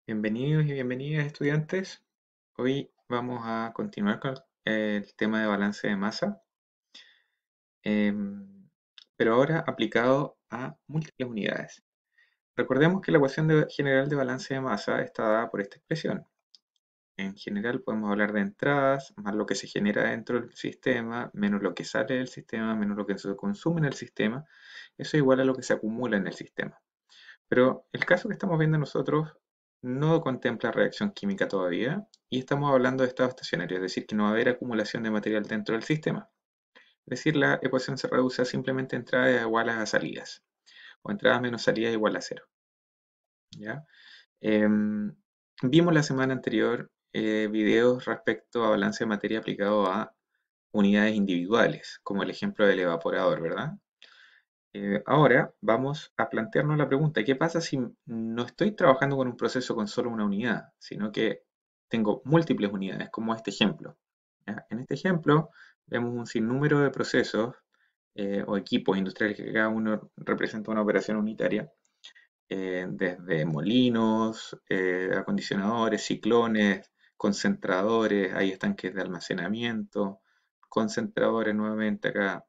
Bienvenidos y bienvenidas estudiantes. Hoy vamos a continuar con el tema de balance de masa, em, pero ahora aplicado a múltiples unidades. Recordemos que la ecuación general de balance de masa está dada por esta expresión. En general podemos hablar de entradas, más lo que se genera dentro del sistema, menos lo que sale del sistema, menos lo que se consume en el sistema. Eso es igual a lo que se acumula en el sistema. Pero el caso que estamos viendo nosotros no contempla reacción química todavía y estamos hablando de estado estacionario, es decir, que no va a haber acumulación de material dentro del sistema. Es decir, la ecuación se reduce a simplemente entradas iguales a salidas, o entradas menos salidas igual a cero. ¿Ya? Em, Vimos la semana anterior videos respecto a balance de materia aplicado a unidades individuales, como el ejemplo del evaporador, ¿verdad? Ahora vamos a plantearnos la pregunta, ¿qué pasa si no estoy trabajando con un proceso con solo una unidad, sino que tengo múltiples unidades, como este ejemplo? ¿Ya? En este ejemplo vemos un sinnúmero de procesos o equipos industriales que cada uno representa una operación unitaria, desde molinos, acondicionadores, ciclones, concentradores, hay estanques de almacenamiento, concentradores nuevamente acá,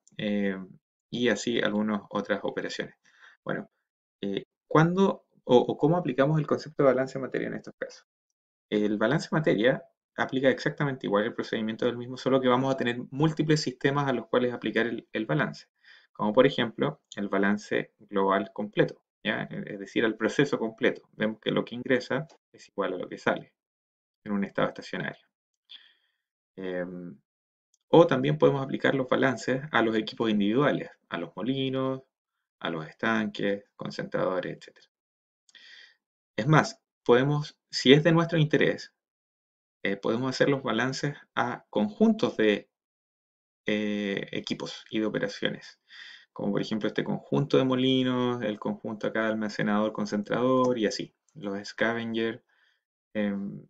y así algunas otras operaciones. Bueno, ¿cuándo o cómo aplicamos el concepto de balance de materia en estos casos? El balance de materia aplica exactamente igual el procedimiento del mismo, solo que vamos a tener múltiples sistemas a los cuales aplicar el balance, como por ejemplo el balance global completo, ¿ya? Es decir, al proceso completo. Vemos que lo que ingresa es igual a lo que sale en un estado estacionario. Em, o también podemos aplicar los balances a los equipos individuales, a los molinos, a los estanques, concentradores, etc. Es más, podemos, si es de nuestro interés, podemos hacer los balances a conjuntos de equipos y de operaciones, como por ejemplo este conjunto de molinos, el conjunto acá de almacenador, concentrador y así, los scavenger, em,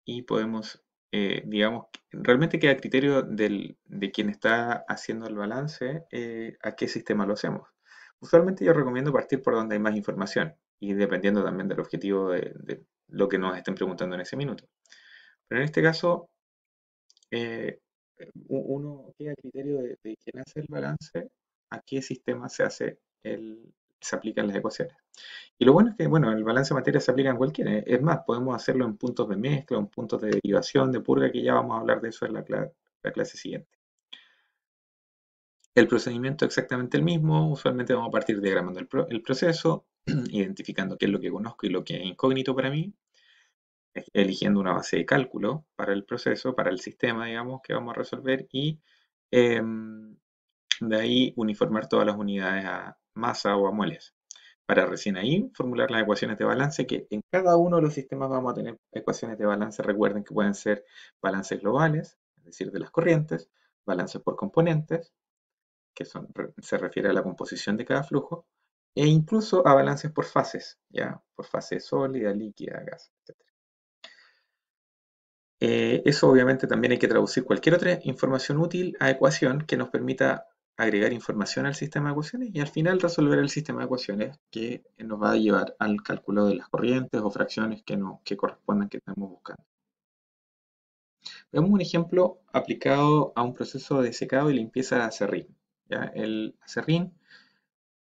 y podemos, digamos, realmente queda a criterio de quien está haciendo el balance a qué sistema lo hacemos. Usualmente yo recomiendo partir por donde hay más información y dependiendo también del objetivo de lo que nos estén preguntando en ese minuto. Pero en este caso, eh, uno queda a criterio de quien hace el balance, a qué sistema se aplican las ecuaciones. Y lo bueno es que, bueno, el balance de materia se aplica en cualquiera. Es más, podemos hacerlo en puntos de mezcla, en puntos de derivación, de purga, que ya vamos a hablar de eso en la clase siguiente. El procedimiento es exactamente el mismo. Usualmente vamos a partir diagramando el proceso, identificando qué es lo que conozco y lo que es incógnito para mí, eligiendo una base de cálculo para el proceso, para el sistema, digamos, que vamos a resolver y de ahí uniformar todas las unidades a masa o a moles. Para recién ahí formular las ecuaciones de balance, que en cada uno de los sistemas vamos a tener ecuaciones de balance. Recuerden que pueden ser balances globales, es decir, de las corrientes, balances por componentes, que se refiere a la composición de cada flujo, e incluso a balances por fases, ya por fase sólida, líquida, gas, etc. Eso obviamente también hay que traducir cualquier otra información útil a ecuación que nos permita agregar información al sistema de ecuaciones y al final resolver el sistema de ecuaciones que nos va a llevar al cálculo de las corrientes o fracciones que correspondan que estamos buscando. Veamos un ejemplo aplicado a un proceso de secado y limpieza de acerrín. ¿Ya? El acerrín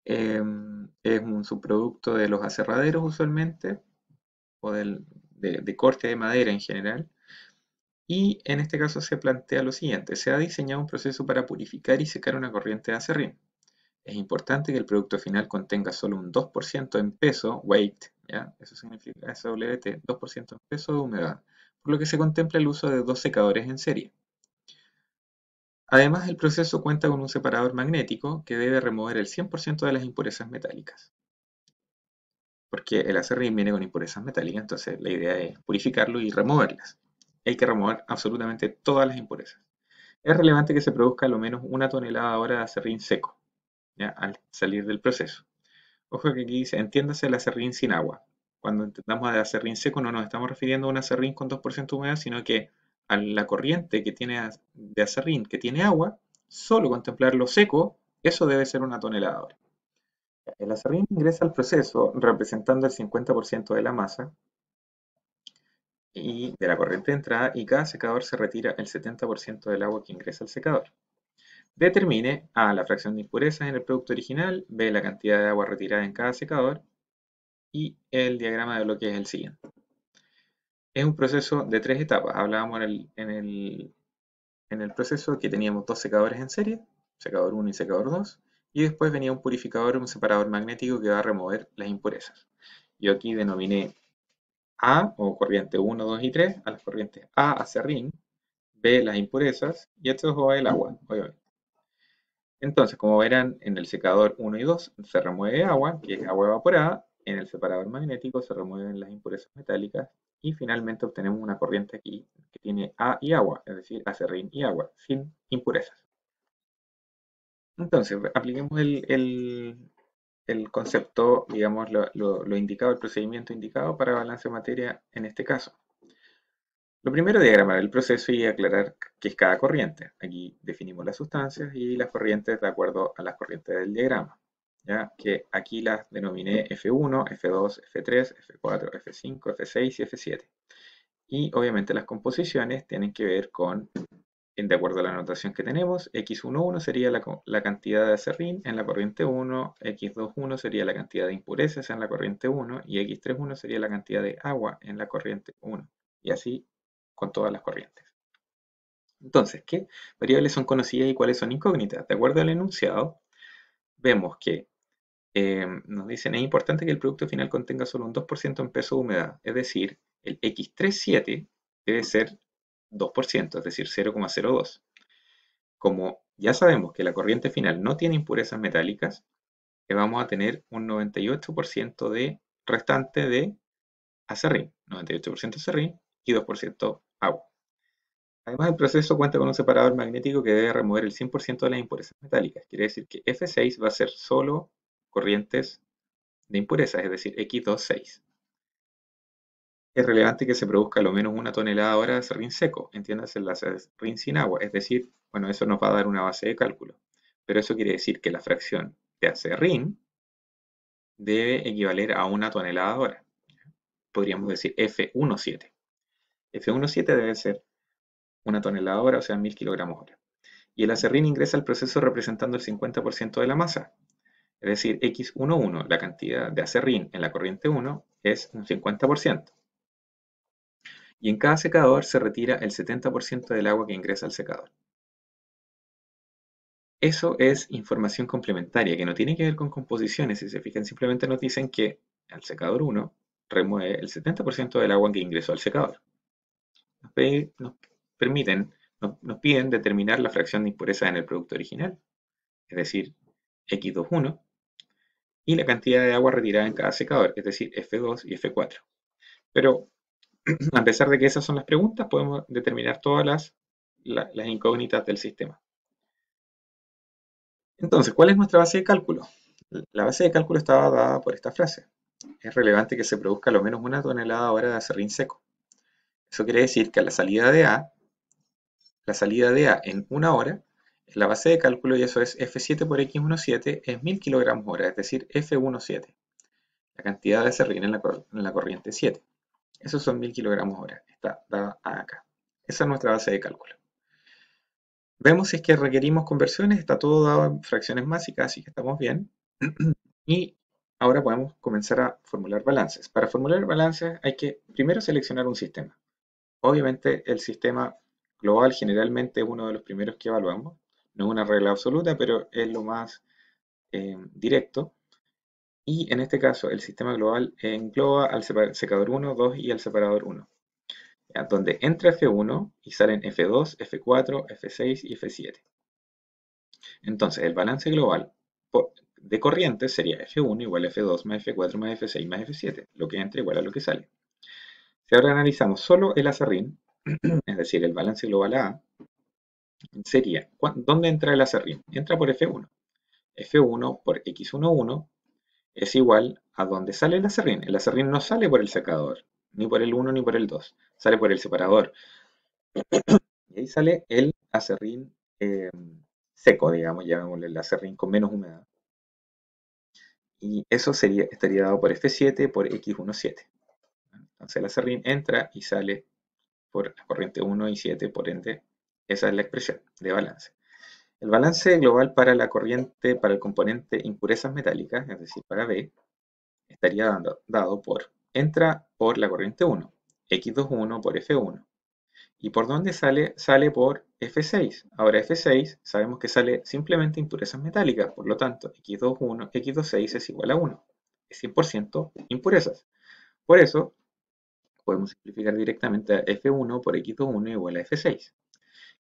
es un subproducto de los aserraderos usualmente o de corte de madera en general. Y en este caso se plantea lo siguiente: se ha diseñado un proceso para purificar y secar una corriente de acerrín. Es importante que el producto final contenga solo un 2% en peso, weight, ¿ya? Eso significa SWT, 2% en peso de humedad, por lo que se contempla el uso de dos secadores en serie. Además, el proceso cuenta con un separador magnético que debe remover el 100% de las impurezas metálicas, porque el acerrín viene con impurezas metálicas, entonces la idea es purificarlo y removerlas. Hay que remover absolutamente todas las impurezas. Es relevante que se produzca a lo menos 1 tonelada hora de acerrín seco, ¿ya? Al salir del proceso. Ojo que aquí dice, entiéndase el acerrín sin agua. Cuando entendamos de acerrín seco no nos estamos refiriendo a un acerrín con 2% de humedad, sino que a la corriente que tiene de acerrín que tiene agua, solo contemplarlo seco, eso debe ser 1 tonelada hora. El acerrín ingresa al proceso representando el 50% de la masa y de la corriente de entrada, y cada secador se retira el 70% del agua que ingresa al secador. Determine A, la fracción de impurezas en el producto original, B, la cantidad de agua retirada en cada secador, y el diagrama de bloque es el siguiente. Es un proceso de 3 etapas. Hablábamos en el proceso que teníamos 2 secadores en serie, secador 1 y secador 2, y después venía un purificador, un separador magnético que va a remover las impurezas. Yo aquí denominé A, o corriente 1, 2 y 3, a las corrientes A, acerrín, B, las impurezas, y esto es el agua, obviamente. Entonces, como verán, en el secador 1 y 2 se remueve agua, que es agua evaporada, en el separador magnético se remueven las impurezas metálicas, y finalmente obtenemos una corriente aquí que tiene A y agua, es decir, acerrín y agua, sin impurezas. Entonces, apliquemos el concepto, digamos, lo indicado, el procedimiento indicado para balance de materia en este caso. Lo primero es diagramar el proceso y aclarar qué es cada corriente. Aquí definimos las sustancias y las corrientes de acuerdo a las corrientes del diagrama. ¿Ya? Que aquí las denominé F1, F2, F3, F4, F5, F6 y F7. Y obviamente las composiciones tienen que ver con, de acuerdo a la notación que tenemos, X11 sería la cantidad de acerrín en la corriente 1, X21 sería la cantidad de impurezas en la corriente 1 y X31 sería la cantidad de agua en la corriente 1. Y así con todas las corrientes. Entonces, ¿qué variables son conocidas y cuáles son incógnitas? De acuerdo al enunciado, vemos que nos dicen es importante que el producto final contenga solo un 2% en peso de humedad, es decir, el X37 debe ser 2%, es decir, 0,02. Como ya sabemos que la corriente final no tiene impurezas metálicas, vamos a tener un 98% de restante de acerrín, 98% acerrín y 2% agua. Además, el proceso cuenta con un separador magnético que debe remover el 100% de las impurezas metálicas. Quiere decir que F6 va a ser solo corrientes de impurezas, es decir, X26. Es relevante que se produzca lo menos 1 tonelada hora de acerrín seco, entiéndase el acerrín sin agua, es decir, bueno, eso nos va a dar una base de cálculo. Pero eso quiere decir que la fracción de acerrín debe equivaler a 1 tonelada hora. Podríamos decir F17. F17 debe ser 1 tonelada hora, o sea, 1000 kilogramos hora. Y el acerrín ingresa al proceso representando el 50% de la masa. Es decir, X11, la cantidad de acerrín en la corriente 1, es un 50%. Y en cada secador se retira el 70% del agua que ingresa al secador. Eso es información complementaria que no tiene que ver con composiciones. Si se fijan, simplemente nos dicen que el secador 1 remueve el 70% del agua que ingresó al secador. Nos piden determinar la fracción de impureza en el producto original, es decir, X21, y la cantidad de agua retirada en cada secador, es decir, F2 y F4. Pero a pesar de que esas son las preguntas, podemos determinar todas las incógnitas del sistema. Entonces, ¿cuál es nuestra base de cálculo? La base de cálculo estaba dada por esta frase. Es relevante que se produzca lo menos 1 tonelada hora de acerrín seco. Eso quiere decir que a la salida de A en 1 hora, la base de cálculo, y eso es F7 por X17, es 1000 kilogramos hora, es decir, F17. La cantidad de acerrín en la corriente 7. Esos son 1000 kilogramos hora. Está dada acá. Esa es nuestra base de cálculo. Vemos si es que requerimos conversiones. Está todo dado en fracciones básicas, así que estamos bien. Y ahora podemos comenzar a formular balances. Para formular balances hay que primero seleccionar un sistema. Obviamente el sistema global generalmente es uno de los primeros que evaluamos. No es una regla absoluta, pero es lo más directo. Y en este caso el sistema global engloba al secador 1, 2 y al separador 1. Donde entra F1 y salen F2, F4, F6 y F7. Entonces el balance global de corriente sería F1 igual a F2 más F4 más F6 más F7, lo que entra igual a lo que sale. Si ahora analizamos solo el acerrín, es decir, el balance global A, sería, ¿dónde entra el acerrín? Entra por F1. F1 por X11 es igual a dónde sale el acerrín. El acerrín no sale por el secador, ni por el 1 ni por el 2, sale por el separador. Y ahí sale el acerrín seco, digamos, llamémosle el acerrín con menos humedad. Y eso estaría dado por F7 por X17. Entonces el aserrín entra y sale por la corriente 1 y 7, por ende, esa es la expresión de balance. El balance global para la corriente, para el componente impurezas metálicas, es decir, para B, estaría dado por, entra por la corriente 1, X21 por F1. ¿Y por dónde sale? Sale por F6. Ahora F6 sabemos que sale simplemente impurezas metálicas, por lo tanto X21, X26 es igual a 1. Es 100% impurezas. Por eso podemos simplificar directamente a F1 por X21 igual a F6.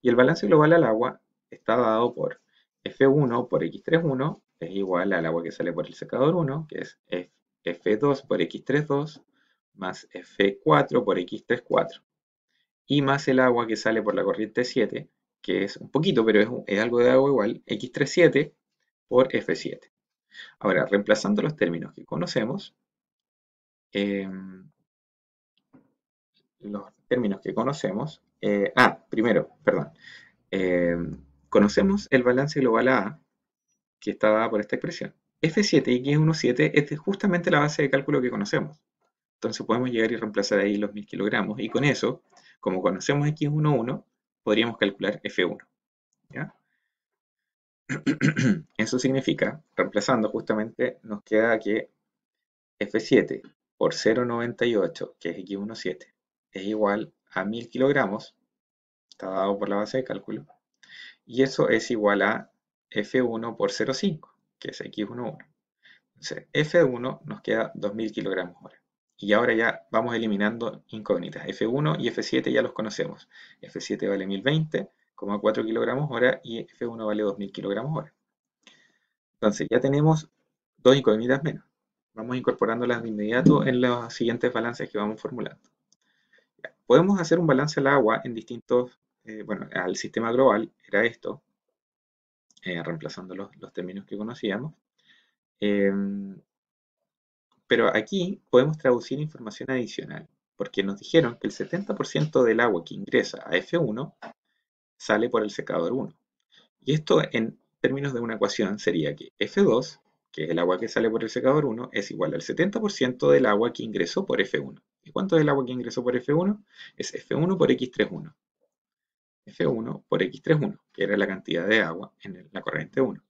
Y el balance global al agua está dado por F1 por X31 es igual al agua que sale por el secador 1, que es F2 por X32 más F4 por X34 y más el agua que sale por la corriente 7, que es un poquito, pero es algo de agua igual, X37 por F7. Ahora, reemplazando los términos que conocemos, primero, perdón, eh, conocemos el balance global A, que está dada por esta expresión. F7 y X17 es justamente la base de cálculo que conocemos. Entonces podemos llegar y reemplazar ahí los 1000 kilogramos. Y con eso, como conocemos X11, podríamos calcular F1. ¿Ya? Eso significa, reemplazando justamente, nos queda que F7 por 0,98, que es X17, es igual a 1000 kilogramos, está dado por la base de cálculo, y eso es igual a F1 por 0,5, que es X11. Entonces, F1 nos queda 2000 kilogramos hora. Y ahora ya vamos eliminando incógnitas. F1 y F7 ya los conocemos. F7 vale 1020,4 kilogramos hora y F1 vale 2000 kilogramos hora. Entonces ya tenemos dos incógnitas menos. Vamos incorporándolas de inmediato en los siguientes balances que vamos formulando. Ya, podemos hacer un balance al agua en distintos, bueno, al sistema global era esto, reemplazando los términos que conocíamos. Pero aquí podemos traducir información adicional, porque nos dijeron que el 70% del agua que ingresa a F1 sale por el secador 1. Y esto en términos de una ecuación sería que F2, que es el agua que sale por el secador 1, es igual al 70% del agua que ingresó por F1. ¿Y cuánto es el agua que ingresó por F1? Es F1 por X31. F1 por X31, que era la cantidad de agua en la corriente 1.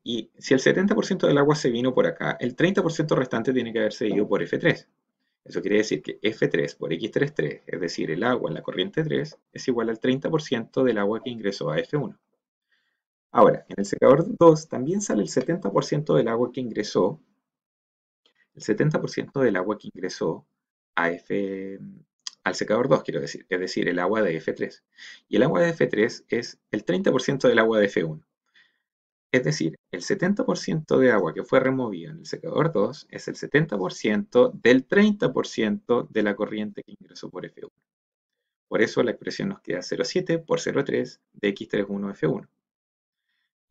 Y si el 70% del agua se vino por acá, el 30% restante tiene que haberse ido por F3. Eso quiere decir que F3 por X33, es decir, el agua en la corriente 3, es igual al 30% del agua que ingresó a F1. Ahora, en el secador 2 también sale el 70% del agua que ingresó, al secador 2, quiero decir, es decir, el agua de F3. Y el agua de F3 es el 30% del agua de F1. Es decir, el 70% de agua que fue removida en el secador 2 es el 70% del 30% de la corriente que ingresó por F1. Por eso la expresión nos queda 0,7 por 0,3 de X31 F1.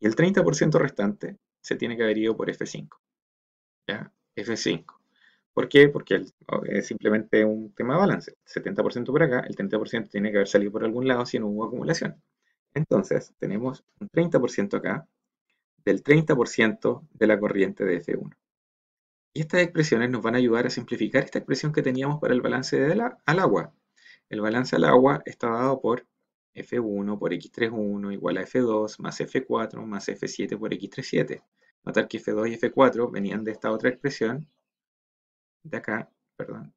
Y el 30% restante se tiene que haber ido por F5. ¿Ya? F5. ¿Por qué? Porque es simplemente un tema de balance. 70% por acá, el 30% tiene que haber salido por algún lado si no hubo acumulación. Entonces, tenemos un 30% acá del 30% de la corriente de F1. Y estas expresiones nos van a ayudar a simplificar esta expresión que teníamos para el balance al agua. El balance al agua está dado por F1 por X31 igual a F2 más F4 más F7 por X37. Notar que F2 y F4 venían de esta otra expresión, de acá, perdón,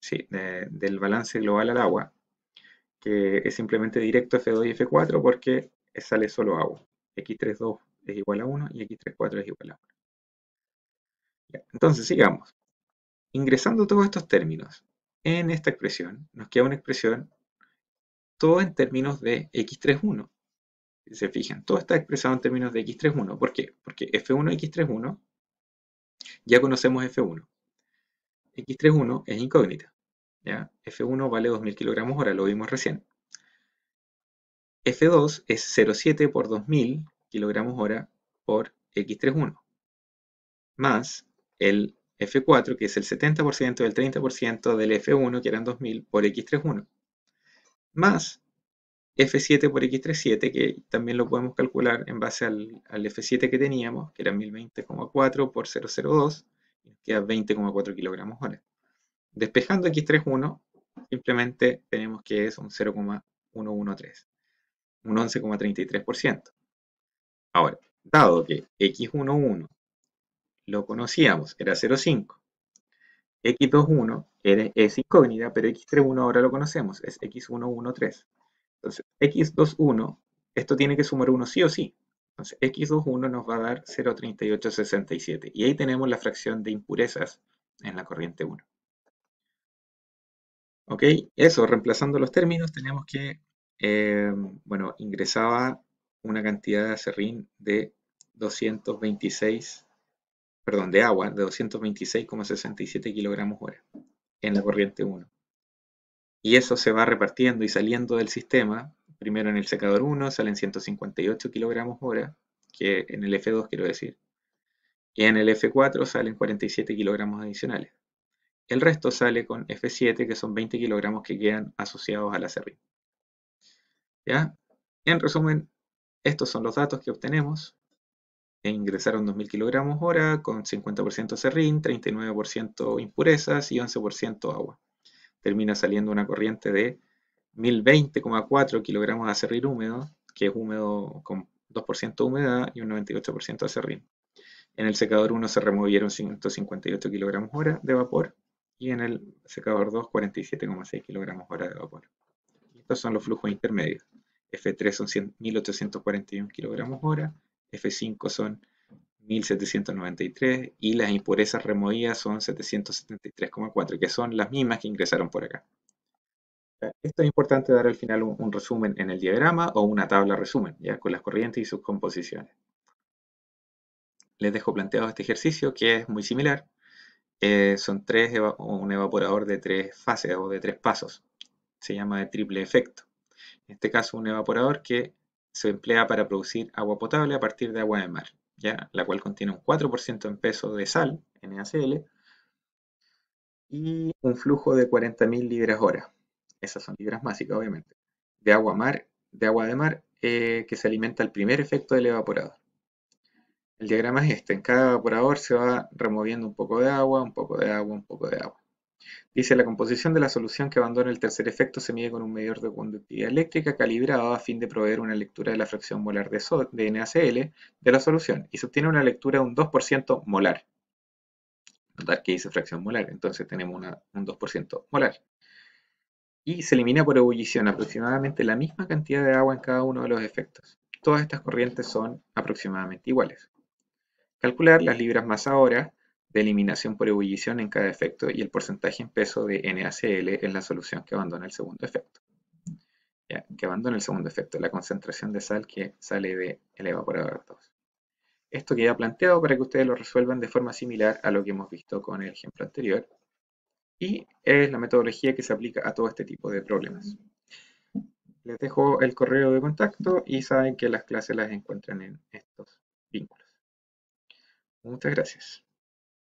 sí, del balance global al agua, que es simplemente directo F2 y F4 porque sale solo agua. X32 es igual a 1 y X34 es igual a 1. Ya, entonces sigamos. Ingresando todos estos términos en esta expresión, nos queda una expresión todo en términos de X31. Si se fijan, todo está expresado en términos de X31. ¿Por qué? Porque F1 y X31 ya conocemos F1. X31 es incógnita. ¿Ya? F1 vale 2000 kilogramos hora, lo vimos recién. F2 es 0,7 por 2000 kilogramos hora por X31. Más el F4, que es el 70% del 30% del F1, que eran 2000 por X31. Más F7 por X37, que también lo podemos calcular en base al F7 que teníamos, que era 1020,4 por 0,02, y nos queda 20,4 kilogramos hora. Despejando x31, simplemente tenemos que es un 0,113, un 11,33%. Ahora, dado que x11 lo conocíamos, era 0,5, x21 es incógnita, pero x31 ahora lo conocemos, es x113. Entonces, x21, esto tiene que sumar 1 sí o sí. Entonces, x21 nos va a dar 0,3867. Y ahí tenemos la fracción de impurezas en la corriente 1. Ok, eso, reemplazando los términos, tenemos que, bueno, ingresaba una cantidad de acerrín de 226, perdón, de agua de 226,67 kilogramos hora en la corriente 1. Y eso se va repartiendo y saliendo del sistema. Primero en el secador 1 salen 158 kilogramos hora, que en el F2 quiero decir. Y en el F4 salen 47 kilogramos adicionales. El resto sale con F7, que son 20 kilogramos que quedan asociados al acerrín. ¿Ya? En resumen, estos son los datos que obtenemos. Ingresaron 2000 kilogramos hora con 50% acerrín, 39% impurezas y 11% agua. Termina saliendo una corriente de 1020,4 kilogramos de acerrín húmedo, que es húmedo con 2% de humedad y un 98% de acerrín. En el secador 1 se removieron 158 kilogramos hora de vapor y en el secador 2 47,6 kilogramos hora de vapor. Estos son los flujos intermedios. F3 son 1841 kilogramos hora, F5 son 1793 y las impurezas removidas son 773,4, que son las mismas que ingresaron por acá. Esto es importante dar al final un resumen en el diagrama o una tabla resumen, ya con las corrientes y sus composiciones. Les dejo planteado este ejercicio que es muy similar. Son un evaporador de 3 fases o de 3 pasos. Se llama de triple efecto. En este caso, un evaporador que se emplea para producir agua potable a partir de agua de mar, ¿ya? La cual contiene un 4% en peso de sal, NaCl, y un flujo de 40.000 libras hora. Esas son libras mágicas, obviamente. De agua de mar que se alimenta al primer efecto del evaporador. El diagrama es este. En cada evaporador se va removiendo un poco de agua, un poco de agua, un poco de agua. Dice, la composición de la solución que abandona el tercer efecto se mide con un medidor de conductividad eléctrica calibrado a fin de proveer una lectura de la fracción molar de NaCl de la solución y se obtiene una lectura de un 2% molar. Notar que dice fracción molar, entonces tenemos un 2% molar. Y se elimina por ebullición aproximadamente la misma cantidad de agua en cada uno de los efectos. Todas estas corrientes son aproximadamente iguales. Calcular las libras masa hora de eliminación por ebullición en cada efecto y el porcentaje en peso de NaCl en la solución que abandona el segundo efecto. Ya, que abandona el segundo efecto, la concentración de sal que sale del evaporador 2. Esto queda planteado para que ustedes lo resuelvan de forma similar a lo que hemos visto con el ejemplo anterior. Y es la metodología que se aplica a todo este tipo de problemas. Les dejo el correo de contacto y saben que las clases las encuentran en estos vínculos. Muchas gracias.